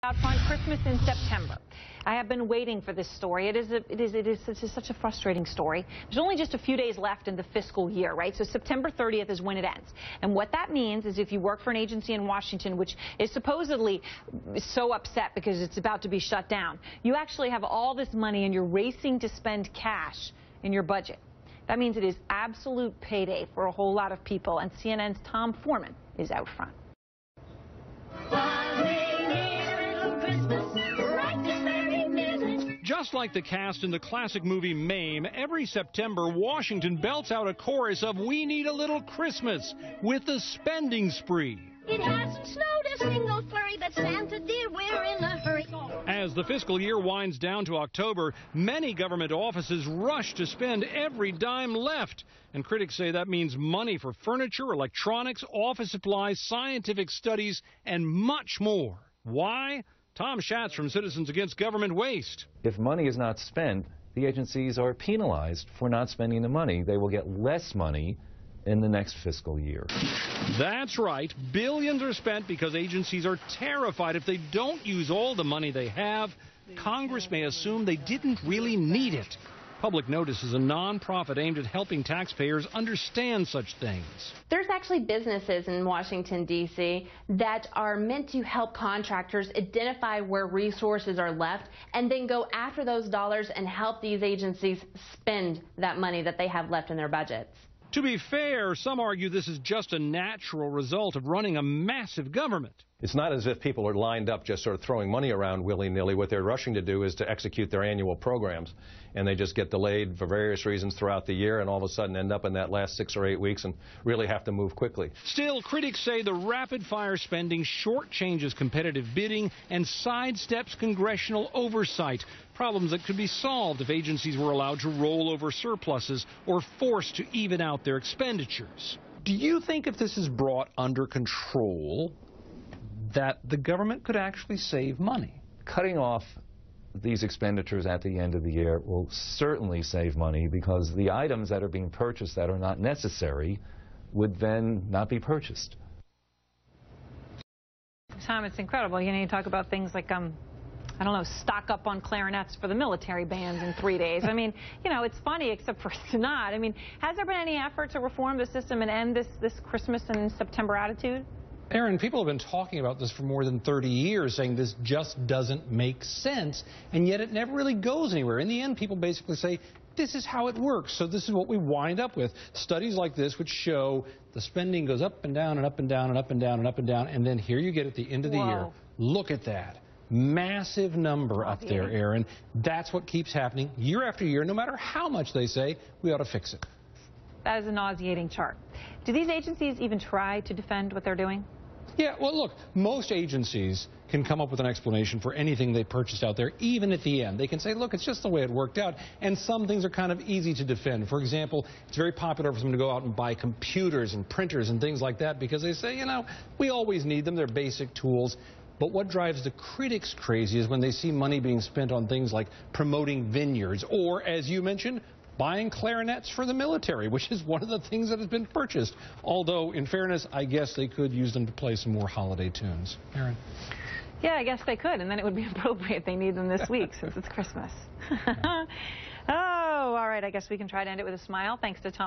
On Christmas in September. I have been waiting for this story. It is such a frustrating story. There's only just a few days left in the fiscal year, right? So September 30th is when it ends. And what that means is if you work for an agency in Washington, which is supposedly so upset because it's about to be shut down, you actually have all this money and you're racing to spend cash in your budget. That means it is absolute payday for a whole lot of people, and CNN's Tom Foreman is out front. Just like the cast in the classic movie Mame, every September, Washington belts out a chorus of "We Need a Little Christmas" with a spending spree. It hasn't snowed a single flurry, but Santa dear, we're in a hurry. As the fiscal year winds down to October, many government offices rush to spend every dime left. And critics say that means money for furniture, electronics, office supplies, scientific studies, and much more. Why? Tom Schatz from Citizens Against Government Waste. If money is not spent, the agencies are penalized for not spending the money. They will get less money in the next fiscal year. That's right. Billions are spent because agencies are terrified if they don't use all the money they have, Congress may assume they didn't really need it. Public Notice is a nonprofit aimed at helping taxpayers understand such things. There's actually businesses in Washington, D.C. that are meant to help contractors identify where resources are left and then go after those dollars and help these agencies spend that money that they have left in their budgets. To be fair, some argue this is just a natural result of running a massive government. It's not as if people are lined up just sort of throwing money around willy-nilly. What they're rushing to do is to execute their annual programs, and they just get delayed for various reasons throughout the year and all of a sudden end up in that last 6 or 8 weeks and really have to move quickly. Still, critics say the rapid-fire spending shortchanges competitive bidding and sidesteps congressional oversight, problems that could be solved if agencies were allowed to roll over surpluses or forced to even out their expenditures. Do you think if this is brought under control, that the government could actually save money? Cutting off these expenditures at the end of the year will certainly save money because the items that are being purchased that are not necessary would then not be purchased. Tom, it's incredible. You know, you talk about things like, I don't know, stock up on clarinets for the military bands in 3 days. I mean, you know, it's funny, except for it's not. I mean, has there been any effort to reform the system and end this Christmas and September attitude? Erin, people have been talking about this for more than 30 years, saying this just doesn't make sense, and yet it never really goes anywhere. In the end, people basically say, this is how it works, so this is what we wind up with. Studies like this which show the spending goes up and down and up and down and up and down and up and down, and then here you get at the end of the year, look at that. Massive number up there, Erin. That's what keeps happening year after year, no matter how much they say we ought to fix it. That is a nauseating chart. Do these agencies even try to defend what they're doing? Yeah, well, look, most agencies can come up with an explanation for anything they purchased out there, even at the end. They can say, look, it's just the way it worked out, and some things are kind of easy to defend. For example, it's very popular for them to go out and buy computers and printers and things like that because they say, you know, we always need them. They're basic tools. But what drives the critics crazy is when they see money being spent on things like promoting vineyards or, as you mentioned, buying clarinets for the military, which is one of the things that has been purchased. Although, in fairness, I guess they could use them to play some more holiday tunes. Erin? Yeah, I guess they could, and then it would be appropriate. They need them this week since it's Christmas. Oh, all right, I guess we can try to end it with a smile. Thanks to Tom.